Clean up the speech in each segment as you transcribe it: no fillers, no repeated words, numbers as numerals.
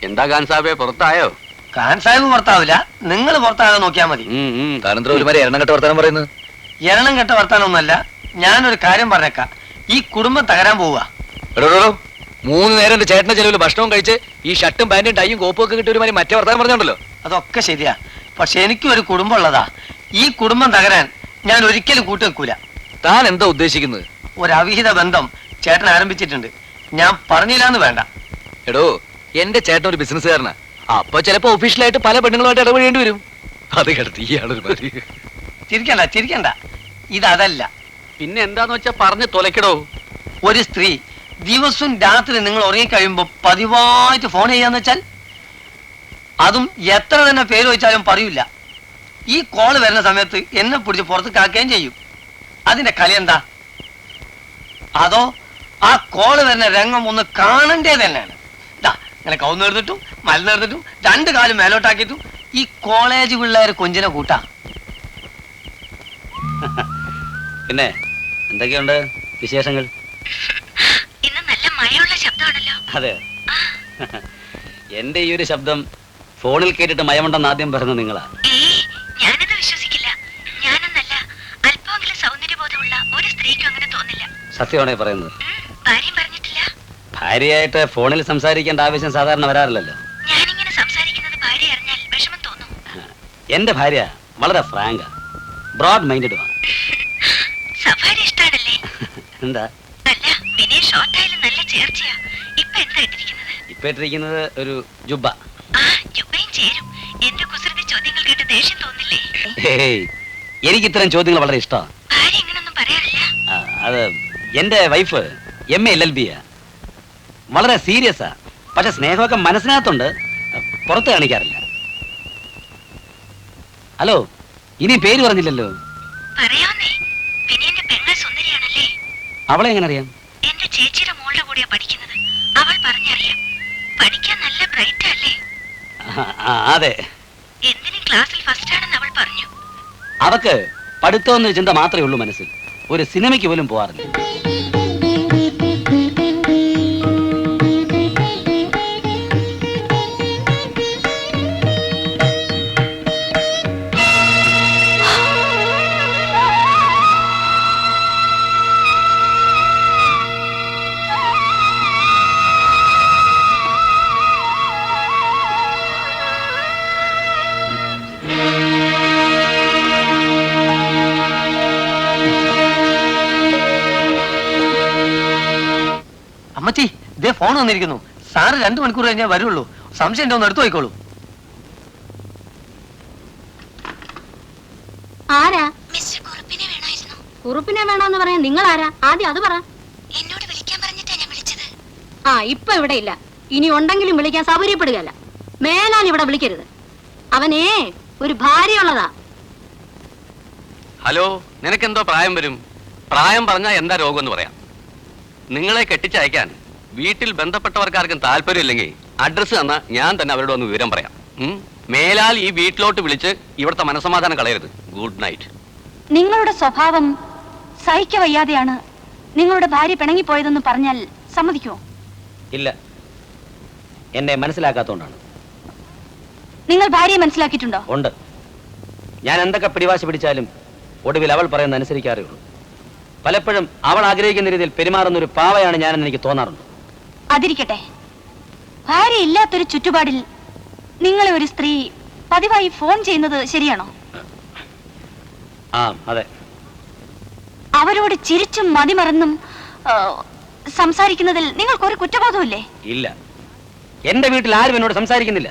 എന്താ ഖാൻ സാബേ, പുറത്തായോ? ഖാൻ സാഹിബ് പുറത്താവില്ല, നിങ്ങൾ പുറത്താകാൻ നോക്കിയാൽ മതി. എണ്ണം കെട്ട വർത്താനം പറയുന്നത്? എണ്ണം കെട്ട വർത്താനൊന്നല്ല, ഞാനൊരു കാര്യം പറഞ്ഞേക്കാം. ഈ കുടുംബം തകരാൻ പോവുക. 3 നേരം എന്റെ ചേട്ടന്റെ ചെലവിൽ ഭക്ഷണവും കഴിച്ച് ഈ ഷർട്ടും പാന്റും ടൈയും കോപ്പും ഒക്കെ കിട്ടിയ ഒരു മാതിരി മറ്റേ വർത്താനം പറഞ്ഞോണ്ടല്ലോ. അതൊക്കെ ശരിയാ, പക്ഷെ എനിക്കും ഒരു കുടുംബം ഉള്ളതാ. ഈ കുടുംബം തകരാൻ ഞാൻ ഒരിക്കലും കൂട്ടുവെക്കൂല. താൻ എന്താ ഉദ്ദേശിക്കുന്നത്? ഒരു അവിഹിത ബന്ധം ചേട്ടൻ ആരംഭിച്ചിട്ടുണ്ട്. ഞാൻ പറഞ്ഞില്ലാന്ന് വേണ്ട. എടോ, എന്റെ ചേട്ടൻ ഒരു ബിസിനസ്സുകാരനാ. അപ്പൊ ചിലപ്പോ ഒഫീഷ്യലായിട്ട് പല പെണ്ണുങ്ങളുമായിട്ട് ഇടപെടേണ്ടി വരും. അത് കിടത്തി ഇയാളൊരു മതി. ചിരിക്കണ്ട, ഇതല്ല. പിന്നെ എന്താന്ന് വെച്ചാ പറഞ്ഞ് തൊലക്കടോ. ഒരു സ്ത്രീ ദിവസവും രാത്രി നിങ്ങൾ ഉറങ്ങിക്കഴിയുമ്പോ പതിവായിട്ട് ഫോൺ ചെയ്യാന്ന് വെച്ചാൽ, അതും എത്ര തന്നെ പേര് വെച്ചാലും പറയൂല. ഈ കോള് വരുന്ന സമയത്ത് എന്നെ പിടിച്ച് പുറത്ത് കാക്കുകയും ചെയ്യും. അതിന്റെ കളി എന്താ? അതോ ആ കോള് വരുന്ന രംഗം ഒന്ന് കാണണ്ടേ തന്നെയാണ്. ഇങ്ങനെ കൗന്നെടുത്തിട്ടും മലന്നെടുത്തിട്ടും 2 കാലും മേലോട്ടാക്കിയിട്ടും ഈ കോളേജ് പിള്ളേർ കൊഞ്ചിനെ കൂട്ടാ. പിന്നെ എന്തൊക്കെയുണ്ട് വിശേഷങ്ങൾ? ഇന്ന് നല്ല മഴയുള്ള ശബ്ദമാണല്ലോ. അതെ, എന്റെ ഈ ഒരു ശബ്ദം ഫോണിൽ കേട്ടിട്ട് മയമുണ്ടെന്ന് ആദ്യം പറഞ്ഞത് നിങ്ങളാ. ഞാനത് വിശ്വസിക്കില്ല. ഞാനെന്നല്ല, അല്പമെങ്കിലും സൗന്ദര്യബോധമുള്ള ഒരു സ്ത്രീക്കും അങ്ങനെ തോന്നില്ല. സത്യമാണേ പറയുന്നത്? ഭാര്യയും പറഞ്ഞിട്ടില്ല. ഭാര്യയായിട്ട് ഫോണിൽ സംസാരിക്കേണ്ട ആവശ്യം സാധാരണ വരാറില്ലല്ലോ. ഞാനിങ്ങനെ സംസാരിക്കുന്നത് ഭാര്യ അറിഞ്ഞാൽ വിഷമം തോന്നും. എന്റെ ഭാര്യ വളരെ ഫ്രാങ്കാ, ബ്രോഡ് മൈൻഡഡുമാണ്. സഫാരി ഇഷ്ടാണല്ലേ? എന്താ? അല്ല, പിന്നെ ഷോർട്ടായാലും നല്ല ചേർച്ചയാ. ഇപ്പൊ എന്താ ഇട്ടിരിക്കുന്നത്? ഇപ്പൊ ഇട്ടിരിക്കുന്നത് ഒരു ജുബ്ബ. ആ ജുബ്ബയും ചേരും. എന്റെ കുസൃതി ചോദ്യങ്ങൾ കേട്ട് ദേഷ്യം തോന്നില്ലേ? എനിക്ക് ഇത്തരം ചോദ്യങ്ങൾ വളരെ ഇഷ്ടമാണ്. ഭാര്യ ഇങ്ങനൊന്നും പറയാറില്ല. അത് എന്റെ വൈഫ് MA LLB വളരെ സീരിയസാ. പക്ഷെ സ്നേഹമൊക്കെ മനസ്സിനകത്തുണ്ട്, പുറത്ത് കാണിക്കാറില്ല. ഹലോ, ഇനി പേര് പറഞ്ഞില്ലല്ലോ. പറയാന്നേ, വിനയന്റെ പെങ്ങൾ സുന്ദരിയാണല്ലേ? അവളെ എങ്ങനെ അറിയാം? എന്റെ ചേച്ചിയുടെ മോളുടെ കൂടെയാ പഠിക്കുന്നത്. അവൾ പറഞ്ഞറിയാം. പഠിക്കാൻ നല്ല ബ്രൈറ്റ് അല്ലേ? അതെ. എന്തിനും ക്ലാസ്സിൽ ഫസ്റ്റ് ആണെന്ന് അവൾ പറഞ്ഞു. അവക്ക് പഠിത്തം എന്നൊരു ചിന്ത മാത്രമേ ഉള്ളൂ മനസ്സിൽ. ഒരു സിനിമയ്ക്ക് പോലും പോവാറില്ല. അമ്മച്ചി, ഇതേ ഫോൺ വന്നിരിക്കുന്നു. സാറ് 2 മണിക്കൂർ കഴിഞ്ഞാൽ വരുള്ളൂ. സംശയം ഉണ്ടോ ഒന്ന് എടുത്തു പോയിക്കോളൂ. ആരാ? മിസ്റ്റർ കുറുപ്പിനെ വേണമായിരുന്നു. കുറുപ്പിനെ വേണമെന്ന് പറയാൻ നിങ്ങൾ ആരാ? ആദ്യം അത് പറ. എന്നോട് വിളിക്കാൻ പറഞ്ഞിട്ടാ ഞാൻ വിളിച്ചത്. ഇപ്പൊ ഇവിടെ ഇല്ല. ഇനി ഉണ്ടെങ്കിലും വിളിക്കാൻ സൗകര്യപ്പെടുകയല്ല. മേലാൽ ഇവിടെ വിളിക്കരുത്. അവനേ ഒരു ഭാര്യയുള്ളതാ. ഹലോ, നിനക്കെന്തോ പ്രായം വരും? പ്രായം പറഞ്ഞാൽ എന്താ രോഗം എന്ന് പറയാം. നിങ്ങളെ കെട്ടിച്ചയക്കാൻ വീട്ടിൽ ബന്ധപ്പെട്ടവർക്കാർക്കും താല്പര്യമില്ലെങ്കിൽ അഡ്രസ്സ് തന്നാൽ ഞാൻ തന്നെ അവരോട് ഒന്ന് വിവരം പറയാം. മേലാൽ ഈ വീട്ടിലോട്ട് വിളിച്ച് ഇവിടുത്തെ മനസ്സമാധാനം കളയരുത്. Good night. നിങ്ങളുടെ സ്വഭാവം സഹിക്ക വയ്യാതെയാണ് നിങ്ങളുടെ ഭാര്യ പിണങ്ങിപ്പോയതെന്ന് പറഞ്ഞാൽ സമ്മതിക്കുമോ? ഇല്ല, എന്നെ മനസ്സിലാക്കാത്തോണ്ടാണ്. നിങ്ങൾ ഭാര്യയെ മനസ്സിലാക്കിയിട്ടുണ്ടോ? ഉണ്ട്. ഞാൻ എന്തൊക്കെ പിടിവാശി പിടിച്ചാലും ഒടുവിൽ അവൾ പറയുന്നത് അനുസരിക്കാറേ ഉള്ളൂ. പലപ്പോഴും അവൾ ആഗ്രഹിക്കുന്ന രീതിയിൽ പെരുമാറുന്ന ഒരു പാവയാണ് ഞാനെന്ന് എനിക്ക് തോന്നാറുണ്ട്. അതിരിക്കട്ടെ, ഭാര്യ ഇല്ലാത്തൊരു ചുറ്റുപാടിൽ നിങ്ങളെ ഒരു സ്ത്രീ പതിവായി ഫോൺ ചെയ്യുന്നത് ശരിയാണോ? അതെ. അവരോട് ചിരിച്ചും മതിമറന്നും സംസാരിക്കുന്നതിൽ നിങ്ങൾക്കൊരു കുറ്റബോധമില്ലേ? ഇല്ല, എന്റെ വീട്ടിൽ ആരും എന്നോട് സംസാരിക്കുന്നില്ല.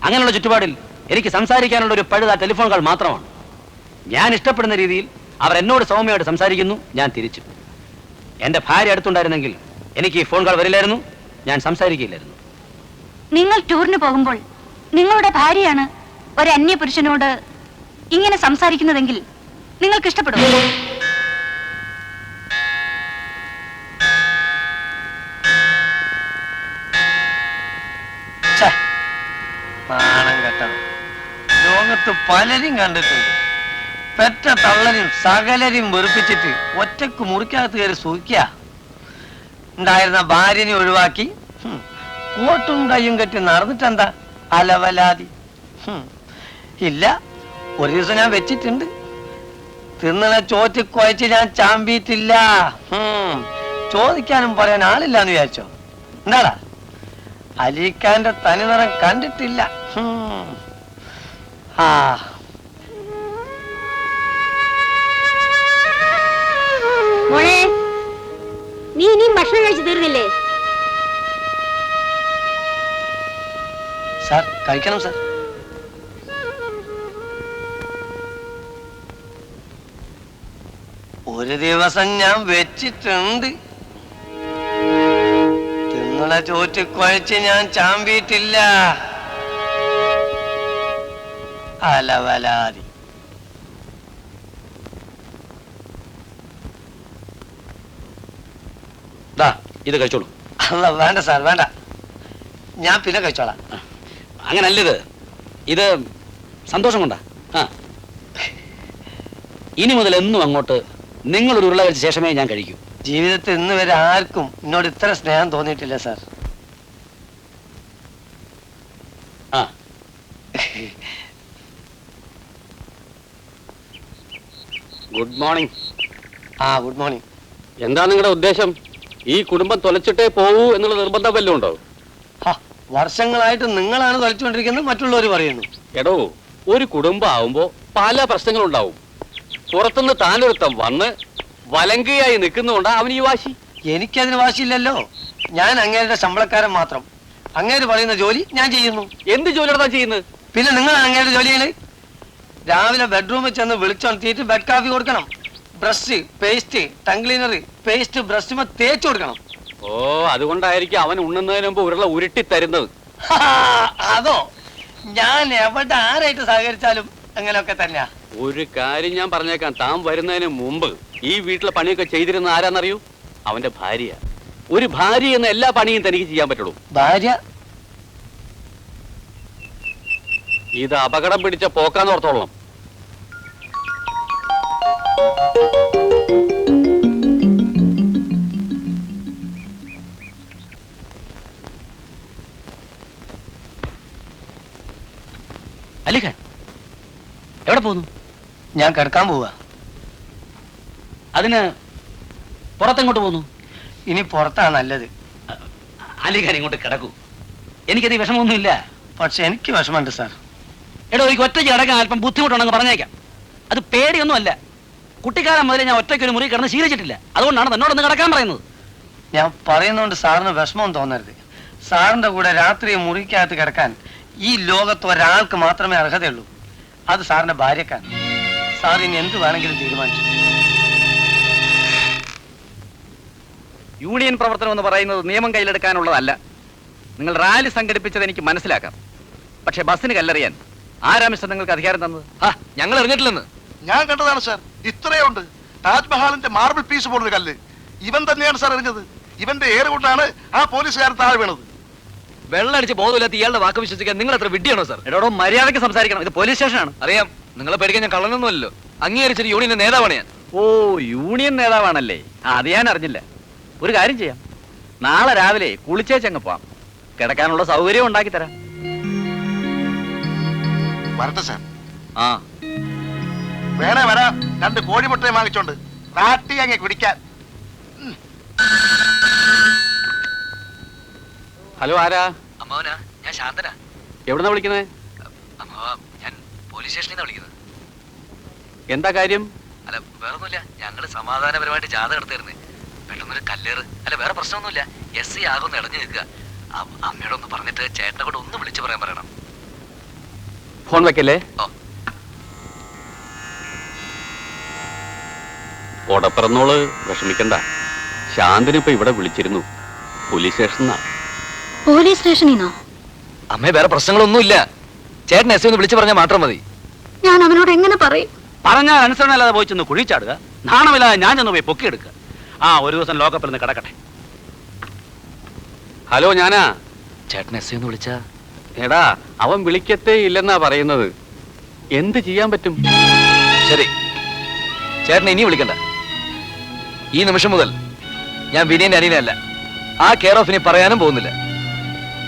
അങ്ങനെയുള്ള ചുറ്റുപാടിൽ എനിക്ക് സംസാരിക്കാനുള്ള ഒരു പഴുത ടെലിഫോൺ കോൾ മാത്രമാണ്. ഞാൻ ഇഷ്ടപ്പെടുന്ന രീതിയിൽ അവർ എന്നോട് സൗമ്യമായിട്ട് സംസാരിക്കുന്നു, ഞാൻ തിരിച്ചു. എന്റെ ഭാര്യ അടുത്തുണ്ടായിരുന്നെങ്കിൽ എനിക്ക് ഈ ഫോൺ കോൾ വരില്ലായിരുന്നു, ഞാൻ സംസാരിക്കില്ലായിരുന്നു. നിങ്ങൾ ടൂറിന് പോകുമ്പോൾ നിങ്ങളുടെ ഭാര്യയാണ് ഒരു അന്യ പുരുഷനോട് ഇങ്ങനെ സംസാരിക്കുന്നതെങ്കിൽ നിങ്ങൾക്ക് ഇഷ്ടപ്പെടും? ലോകത്ത് പലരും കണ്ടിട്ടുണ്ട്. പെറ്റ തള്ളനും സകലരും വെറുപ്പിച്ചിട്ട് ഒറ്റക്ക് മുറിക്കകത്ത് കയറി സൂക്ക ഉണ്ടായിരുന്ന ഭാര്യനെ ഒഴിവാക്കി കോട്ടും കയ്യും കെട്ടി നടന്നിട്ടെന്താ അലവലാതി? ഇല്ല, ഒരു ദിവസം ഞാൻ വെച്ചിട്ടുണ്ട്. തിന്നണ ചോറ്റ് കുഴച്ച് ഞാൻ ചാമ്പിയിട്ടില്ല. ചോദിക്കാനും പറയാൻ ആളില്ലാന്ന് വിചാരിച്ചോ? എന്താടാ, അലിഖാന്റെ തനിനിറം കണ്ടിട്ടില്ല. ആ മോളെ, നീ ഇനിയും ഭക്ഷണം കഴിച്ചു തീർന്നില്ലേ? സാർ, കഴിക്കണം സാർ. ഒരു ദിവസം ഞാൻ വെച്ചിട്ടുണ്ട്. തിന്നണ ചോറ്റ് കുഴച്ച് ഞാൻ ചാമ്പിയിട്ടില്ല. അലവലാതി. ഇത് കഴിച്ചോളൂ. അല്ല, വേണ്ട സാർ, വേണ്ട. ഞാൻ പിന്നെ കഴിച്ചോളാം. അങ്ങനല്ലത്, ഇത് സന്തോഷം കൊണ്ടാ. ഇനി മുതൽ എന്നും അങ്ങോട്ട് നിങ്ങളൊരു ഉരുള കഴിച്ച ശേഷമേ ഞാൻ കഴിക്കൂ. ജീവിതത്തിൽ ഇന്ന് വരെ ആർക്കും എന്നോട് ഇത്ര സ്നേഹം തോന്നിയിട്ടില്ല sir. Good morning. Good morning. എന്താ നിങ്ങളുടെ ഉദ്ദേശം? ഈ കുടുംബം തൊലച്ചിട്ടേ പോവൂ എന്നുള്ള നിർബന്ധം വല്ലതും ഉണ്ടോ? വർഷങ്ങളായിട്ട് നിങ്ങളാണ് തൊലിച്ചുകൊണ്ടിരിക്കുന്നത്, മറ്റുള്ളവർ പറയുന്നു. എടോ, ഒരു കുടുംബം ആവുമ്പോ പല പ്രശ്നങ്ങളുണ്ടാവും. പുറത്തുനിന്ന് താനൊരുത്തം വന്ന് വലങ്കയായി നിൽക്കുന്നതുകൊണ്ടാ അവന് ഈ വാശി. എനിക്കതിന് വാശിയില്ലല്ലോ. ഞാൻ അങ്ങേരുടെ ശമ്പളക്കാരൻ മാത്രം. അങ്ങേര് പറയുന്ന ജോലി ഞാൻ ചെയ്യുന്നു. എന്ത് ജോലിയാണ് താൻ ചെയ്യുന്നത്? പിന്നെ നിങ്ങളാണ് അങ്ങേരുടെ ജോലികള്. രാവിലെ ബെഡ്റൂമിൽ ചെന്ന് വിളിച്ചോണ്ടിട്ട് ബെഡ് കാഫി കൊടുക്കണം. Brush, paste, tongue cleaner, paste brush തേച്ചു കൊടുക്കണം. ഓ, അതുകൊണ്ടായിരിക്കും അവൻ ഉണ്ണുന്നതിന് മുമ്പ് ഉരുള ഉരുട്ടി തരുന്നത്. അതോ, ഞാൻ എവിടെ ആരായിട്ട് സഹകരിച്ചാലും അങ്ങനെയൊക്കെ തന്നെയാ. ഒരു കാര്യം ഞാൻ പറഞ്ഞേക്കാം, താൻ വരുന്നതിന് മുമ്പ് ഈ വീട്ടിലെ പണിയൊക്കെ ചെയ്തിരുന്ന ആരാന്നറിയൂ? അവന്റെ ഭാര്യ. ഒരു ഭാര്യ എന്ന എല്ലാ പണിയും തനിക്ക് ചെയ്യാൻ പറ്റുള്ളൂ. ഭാര്യ? ഇത് അപകടം പിടിച്ച പോക്കാന്ന് ഓർത്തോളണം. അലിഖാൻ എവിടെ പോകുന്നു? ഞാൻ കിടക്കാൻ പോവാ. അതിന് പുറത്തെങ്ങോട്ട് പോകുന്നു? ഇനി പുറത്താണ് നല്ലത്. അലിഖാൻ ഇങ്ങോട്ട് കിടക്കൂ. എനിക്കത് വിഷമമൊന്നുമില്ല. പക്ഷെ എനിക്ക് വിഷമമുണ്ട് സാർ. എടോ, എനിക്ക് ഒറ്റയ്ക്ക് കിടക്കാൻ അല്പം ബുദ്ധിമുട്ടുണ്ടെന്ന് പറഞ്ഞേക്കാം. അത് പേടിയൊന്നും അല്ല. കുട്ടിക്കാലം മുതലേ ഞാൻ ഒറ്റയ്ക്ക് ഒരു മുറി കിടന്ന് ശീലിച്ചിട്ടില്ല. അതുകൊണ്ടാണ് തന്നോടൊന്ന് കിടക്കാൻ പറയുന്നത്. ഞാൻ പറയുന്നതുകൊണ്ട് സാറിന് വിഷമം തോന്നരുത്. സാറിന്റെ കൂടെ രാത്രി മുറിക്കകത്ത് കിടക്കാൻ ഈ ലോകത്ത് ഒരാൾക്ക് മാത്രമേ അർഹതയുള്ളൂ. അത് സാറിന്റെ ഭാര്യക്കാണ്. സാർ ഇനി എന്ത് വേണമെങ്കിലും തീരുമാനിച്ചു. യൂണിയൻ പ്രവർത്തനം എന്ന് പറയുന്നത് നിയമം കയ്യിലെടുക്കാനുള്ളതല്ല. നിങ്ങൾ റാലി സംഘടിപ്പിച്ചത് എനിക്ക് മനസ്സിലാക്കാം. പക്ഷെ ബസ്സിന് കല്ലെറിയാൻ ആരാ മിസ്റ്റർ നിങ്ങൾക്ക് അധികാരം തന്നത്? ഞങ്ങൾ എറിഞ്ഞിട്ടില്ലെന്ന്. ഞാൻ കണ്ടതാണ് സാർ. ഇത്രയുണ്ട്. താജ്മഹാളിന്റെ മാർബിൾ പീസ് പോലൊരു കല്ല് ഇവൻ തന്നെയാണ് സാർ എറിഞ്ഞത്. ഇവന്റെ ഏറ് കൊണ്ടാണ് ആ പോലീസുകാരൻ താഴെ വീണത്. വെള്ളടിച്ച് ബോധമില്ലാത്ത ഇയാളുടെ വാക്ക് വിശ്വസിക്കാൻ നിങ്ങൾ എത്ര വിഡ്ഢിയാണോ സാർ? എടോ, മര്യാദയ്ക്ക് സംസാരിക്കണം. ഇത് പോലീസ് സ്റ്റേഷനാണ്. അറിയാം, നിങ്ങളെ പേടിക്കാൻ ഞാൻ കള്ളനൊന്നുമല്ലോ. അംഗീകരിച്ചൊരു യൂണിയൻ നേതാവാണ് ഞാൻ. ഓ, യൂണിയൻ നേതാവാണല്ലേ? അത് ഞാൻ അറിഞ്ഞില്ല. ഒരു കാര്യം ചെയ്യാം, നാളെ രാവിലെ കുളിച്ചേച്ചങ്ങ് പോവാം. കിടക്കാനുള്ള സൗകര്യം ഉണ്ടാക്കി തരാം. വരട്ടെ സാർ. ആ, വേണേ വരാം. 2 കോഴിമുട്ടയും വാങ്ങിച്ചോണ്ട് നാട്ടി അങ്ങ് കുടിക്കാൻ. ഹലോ, ആരാ? അമ്മാവനാ, ഞാൻ ശാന്തനാ. എവിടുന്നാ വിളിക്കുന്നത്? അമ്മാവ, ഞാൻ പോലീസ് സ്റ്റേഷനിൽ നിന്നാണ് വിളിക്കുന്നത്. എന്താ കാര്യം? അല്ല, വേറൊന്നുമില്ല. ഞങ്ങള് സമാധാനപരമായിട്ട് ജാഥ നടത്തിയിരുന്നേ. പെട്ടെന്നൊരു കല്ലേറ്. അല്ല, വേറെ പ്രശ്നമൊന്നുമില്ല. SI ആകൊന്ന് ഇടഞ്ഞു നിൽക്കുക. അമ്മയോടൊന്ന് പറഞ്ഞിട്ട് ചേട്ടനെ കൂടെ ഒന്ന് വിളിച്ചു പറയാൻ പറയണം. ഫോൺ വെക്കല്ലേ? ഓടപ്പിറന്നോള്, വിഷമിക്കണ്ട. ശാന്തിനിപ്പോ ഇവിടെ വിളിച്ചിരുന്നു, പോലീസ് സ്റ്റേഷനാ. പോലീസ് സ്റ്റേഷനിന്നോ? അമ്മേ, വേറെ പ്രശ്നങ്ങളൊന്നുമില്ല. ചേട്ടൻ SI ഒന്ന് വിളിച്ചു പറഞ്ഞാൽ മാത്രം മതി. ഞാൻ അവനോട് എങ്ങനെ പറയും? പറഞ്ഞാൽ അനുസരണല്ലാതെ പോയി ചെന്ന് കുഴിച്ചാടുക, നാണമില്ലാതെ ഞാൻ ചെന്ന് പോയി പൊക്കിയെടുക്കുക. ഒരു ദിവസം ലോകപ്പിൽ നിന്ന് കിടക്കട്ടെ. ഹലോ, ഞാനാ. ചേട്ടൻ SI ഒന്ന് വിളിച്ചാ? എടാ, അവൻ വിളിക്കത്തേ ഇല്ലെന്നാ പറയുന്നത്. എന്ത് ചെയ്യാൻ പറ്റും? ശരി, ചേട്ടനെ ഇനി വിളിക്കണ്ട. ഈ നിമിഷം മുതൽ ഞാൻ വിനയന്റെ അനിയനല്ല. ആ കെയർ ഓഫ് ഇനി പറയാനും പോകുന്നില്ല.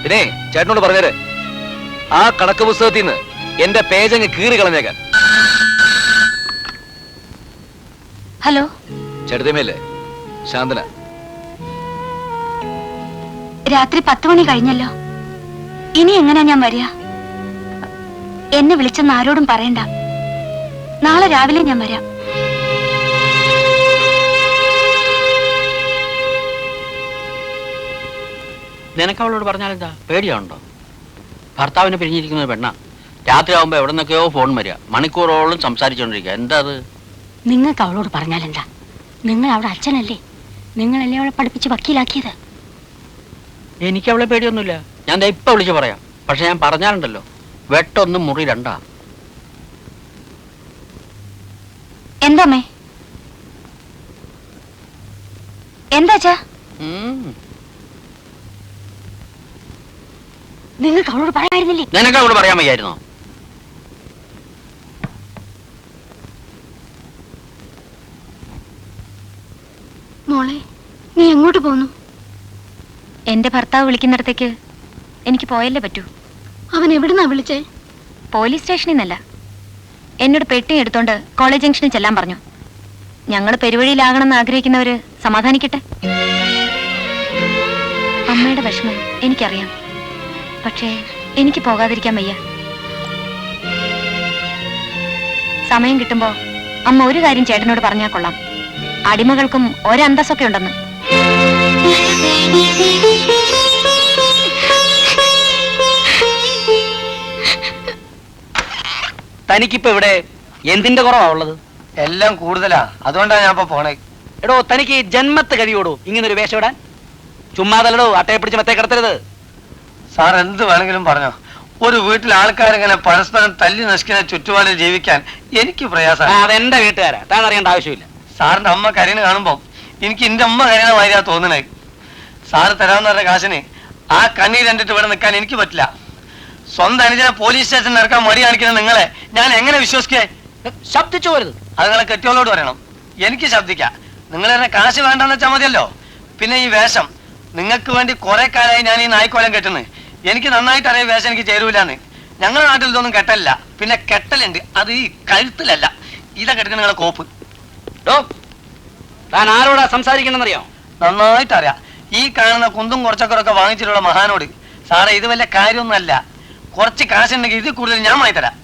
പിന്നെ ചേട്ടനോട് പറഞ്ഞേരെ ആ കണക്ക് പുസ്തകത്തിൽ നിന്ന് എന്റെ പേജങ്ങ് കീറി കളഞ്ഞേക്കാൻ. ഹലോ, ചെറുതമേല്ലേ? ശാന്തന. രാത്രി 10 മണി കഴിഞ്ഞല്ലോ. ഇനി എങ്ങനെയാ ഞാൻ വരിക? എന്നെ വിളിച്ചെന്ന് ആരോടും പറയണ്ട. നാളെ രാവിലെ ഞാൻ വരാം. നിനക്ക് അവളോട് പറഞ്ഞാലെന്താ? പേടിയാണോ? ഭർത്താവിനെ പിരിഞ്ഞിരിക്കുന്ന പെണ്ണ. രാത്രി ആവുമ്പോ എവിടെ നിന്നൊക്കെയോ ഫോൺ വരിക, മണിക്കൂറോളം സംസാരിച്ചോണ്ടിരിക്കുക. എന്താ അത്? നിങ്ങൾക്ക് അവളോട് പറഞ്ഞാലെന്താ? നിങ്ങൾ അവിടെ അച്ഛനല്ലേ? നിങ്ങളല്ലേ അവളെ പഠിപ്പിച്ച് വക്കീലാക്കിയത്? എനിക്ക് അവളെ പേടിയൊന്നുമില്ല. ഞാൻ ദേ ഇപ്പൊ വിളിച്ചു പറയാം. പക്ഷെ ഞാൻ പറഞ്ഞാലുണ്ടല്ലോ, വെട്ടൊന്നും മുറി രണ്ടാ. എന്താമ്മേ? എന്താച്ചാ? നിങ്ങൾക്ക് അവളോട് പറയാമായിരുന്നില്ലേ? നിനക്ക് അവളോട് പറയാൻ വയ്യായിരുന്നോ? മോളെ, നീ എങ്ങോട്ട് പോന്നു? എന്റെ ഭർത്താവ് വിളിക്കുന്നിടത്തേക്ക് എനിക്ക് പോയല്ലേ പറ്റൂ. അവൻ എവിടുന്നാ വിളിച്ചേ? പോലീസ് സ്റ്റേഷനിൽ നിന്നല്ല. എന്നോട് പെട്ടി എടുത്തോണ്ട് കോളേജ് ജംഗ്ഷനിൽ ചെല്ലാൻ പറഞ്ഞു. ഞങ്ങൾ പെരുവഴിയിലാകണമെന്ന് ആഗ്രഹിക്കുന്നവര് സമാധാനിക്കട്ടെ. അമ്മയുടെ വിഷമം എനിക്കറിയാം. പക്ഷേ എനിക്ക് പോകാതിരിക്കാൻ വയ്യ. സമയം കിട്ടുമ്പോ അമ്മ ഒരു കാര്യം ചേട്ടനോട് പറഞ്ഞാൽ കൊള്ളാം. അടിമകൾക്കും ഒരന്തസ്സൊക്കെ ഉണ്ടെന്ന്. തനിക്കിപ്പോ ഇവിടെ എന്തിന്റെ കുറവാ ഉള്ളത്? എല്ലാം കൂടുതലാ, അതുകൊണ്ടാണ് ഞാൻ ഇപ്പൊ പോണേ. എടോ, തനിക്ക് ജന്മത്ത് കഴിയോടോ ഇങ്ങനൊരു വേഷം ഇടാൻ? ചുമ്മാതല്ലടോ അട്ടയെ പിടിച്ച് മത്തേ കിടത്തരുത്. സാർ എന്ത് വേണമെങ്കിലും പറഞ്ഞോ. ഒരു വീട്ടിൽ ആൾക്കാരിങ്ങനെ പരസ്പരം തല്ലി നശിക്കുന്ന ചുറ്റുപാടിൽ ജീവിക്കാൻ എനിക്ക് പ്രയാസമാണ്. അതെന്റെ വീട്ടുകാരാ, താൻ അറിയേണ്ട ആവശ്യമില്ല. സാറിന്റെ അമ്മ കരയുന്ന കാണുമ്പോ എനിക്ക് എന്റെ അമ്മ കരയുന്ന മാതിരിയാ തോന്നണേ. സാറ് തരാമെന്ന് പറഞ്ഞ കാശിന് ആ കണ്ണീർ കണ്ടിട്ട് ഇവിടെ നിൽക്കാൻ എനിക്ക് പറ്റില്ല. സ്വന്തം അനുജനെ പോലീസ് സ്റ്റേഷനിൽ ഇറക്കാൻ മടി കാണിക്കുന്ന നിങ്ങളെ ഞാൻ എങ്ങനെ വിശ്വസിക്കേ? ശബ്ദിച്ചു പോരുത്. അത് നിങ്ങളെ കെട്ടിയോളോട് പറയണം. എനിക്ക് ശബ്ദിക്കാം. നിങ്ങൾ തന്നെ കാശ് വേണ്ടെന്ന് വെച്ചാൽ മതിയല്ലോ. പിന്നെ ഈ വേഷം, നിങ്ങൾക്ക് വേണ്ടി കുറെ കാലമായി ഞാൻ ഈ നായ്ക്കോലം കെട്ടുന്നത്. എനിക്ക് നന്നായിട്ട് അറിയാം വേഷം എനിക്ക് ചേരൂലെന്ന്. ഞങ്ങളുടെ നാട്ടിൽ ഇതൊന്നും കെട്ടല്ല. പിന്നെ കെട്ടലുണ്ട്, അത് ഈ കഴുത്തിലല്ല. ഇതാ കെട്ടുന്ന നിങ്ങളെ കോപ്പ്. താൻ ആരോടാ സംസാരിക്കണമെന്നറിയോ? നന്നായിട്ട് അറിയാം. ഈ കാണുന്ന കുന്തും കുറച്ചൊക്കെ വാങ്ങിച്ചിട്ടുള്ള മഹാനോട്. സാറേ, ഇത് വല്ല കാര്യമൊന്നുമല്ല. കുറച്ച് കാശുണ്ടെങ്കിൽ ഇതിൽ കൂടുതൽ ഞാൻ വാങ്ങിത്തരാം.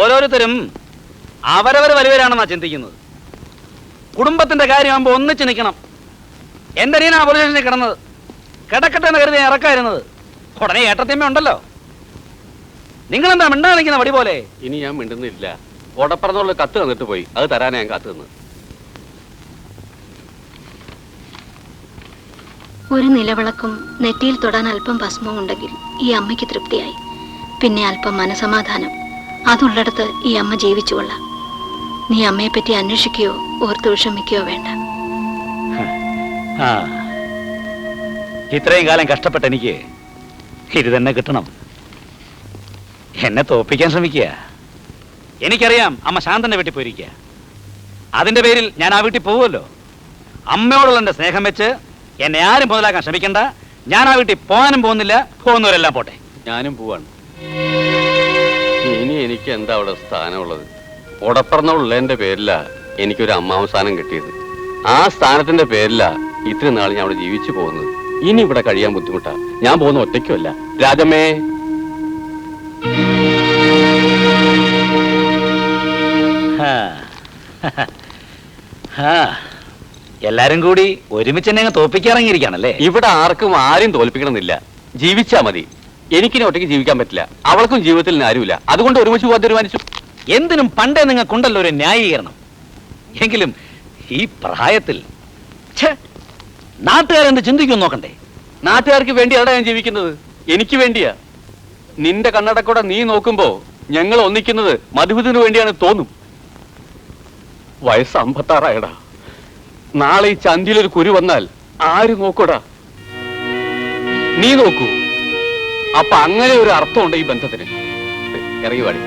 ഓരോരുത്തരും അവരവർ വലിയവരാണെന്നാ ചിന്തിക്കുന്നത്. കുടുംബത്തിന്റെ കാര്യമാകുമ്പോ ഒന്നിച്ച് നിൽക്കണം. എന്റെ അനിയനാ പോലീസ് സ്റ്റേഷനിൽ കിടന്നത്. കിടക്കട്ടെ എന്ന് കരുതി ഇറക്കായിരുന്നത്. ഉടനെ ഏട്ടത്തിയമ്മ ഉണ്ടല്ലോ. നിങ്ങളെന്താ മിണ്ടാ നിൽക്കുന്ന വടി പോലെ? ഇനി ഞാൻ മിണ്ടുന്നില്ല. ഓടപ്പറന്നുള്ള കത്ത് തന്നിട്ട് പോയി, അത് തരാനാ ഞാൻ കാത്തു നിന്ന്. ഒരു നിലവിളക്കും നെറ്റിയിൽ തൊടാൻ അല്പം ഭസ്മവും ഉണ്ടെങ്കിൽ ഈ അമ്മയ്ക്ക് തൃപ്തിയായി. പിന്നെ അല്പം മനസമാധാനം. അതുള്ളിടത്ത് ഈ അമ്മ ജീവിച്ചു കൊള്ളാം. നീ അമ്മയെ പറ്റി അന്വേഷിക്കുകയോ ഓർത്ത് വിഷമിക്കുകയോ വേണ്ട. ഇത്രയും കാലം കഷ്ടപ്പെട്ട എനിക്ക് ഇത് തന്നെ കിട്ടണം. എന്നെ തോപ്പിക്കാൻ ശ്രമിക്കുക. എനിക്കറിയാം അമ്മ ശാന്തന്റെ വീട്ടിൽ പോയിരിക്കുക. അതിന്റെ പേരിൽ ഞാൻ ആ വീട്ടിൽ പോവുമല്ലോ. അമ്മയോടുള്ള എന്റെ സ്നേഹം വെച്ച് എന്നെ ആരും മുതലാക്കാൻ ശ്രമിക്കണ്ട. ഞാൻ ആ വീട്ടിൽ പോകാനും പോകുന്നില്ല. പോകുന്നവരെല്ലാം പോട്ടെ. ഞാനും പോവാണ്. ഇനി എനിക്ക് എന്താ അവിടെ സ്ഥാനമുള്ളത്? ഓടപ്പറന്നുള്ളതിന്റെ പേരില എനിക്കൊരു അമ്മാവൻ സ്ഥാനം കിട്ടിയത്. ആ സ്ഥാനത്തിന്റെ പേരില ഇത്രയും നാൾ ഞാൻ അവിടെ ജീവിച്ചു പോകുന്നത്. ഇനി ഇവിടെ കഴിയാൻ ബുദ്ധിമുട്ടാ. ഞാൻ പോകുന്ന ഒറ്റയ്ക്കുമല്ല. രാജമ്മേ, എല്ലാരും കൂടി ഒരുമിച്ച് എന്നെ തോപ്പിക്കാറങ്ങിയിരിക്കാണല്ലേ? ഇവിടെ ആർക്കും ആരും തോൽപ്പിക്കണമെന്നില്ല. ജീവിച്ചാ മതി. എനിക്കിനെ ഒറ്റയ്ക്ക് ജീവിക്കാൻ പറ്റില്ല. അവൾക്കും ജീവിതത്തിൽ ആരുമില്ല. അതുകൊണ്ട് ഒരുമിച്ച് പോകാൻ തീരുമാനിച്ചു. എന്തിനും പണ്ടേ നിങ്ങൾക്കുണ്ടല്ലോ ഒരു ന്യായീകരണം. എങ്കിലും ഈ പ്രായത്തിൽ നാട്ടുകാരെന്ത് ചിന്തിക്കും നോക്കണ്ടേ? നാട്ടുകാർക്ക് വേണ്ടിയാണ് ഞാൻ ജീവിക്കുന്നത്. എനിക്ക് വേണ്ടിയാ. നിന്റെ കണ്ണടക്കൂടെ നീ നോക്കുമ്പോ ഞങ്ങൾ ഒന്നിക്കുന്നത് മധുവിന് വേണ്ടിയാണ് തോന്നും. വയസ്സ് 56 നാളെ ഈ ചന്തിയിലൊരു കുരു വന്നാൽ ആര് നോക്കൂടാ? നീ നോക്കൂ. അപ്പൊ അങ്ങനെ ഒരു അർത്ഥമുണ്ട് ഈ ബന്ധത്തിന്. ഇറങ്ങി പാടി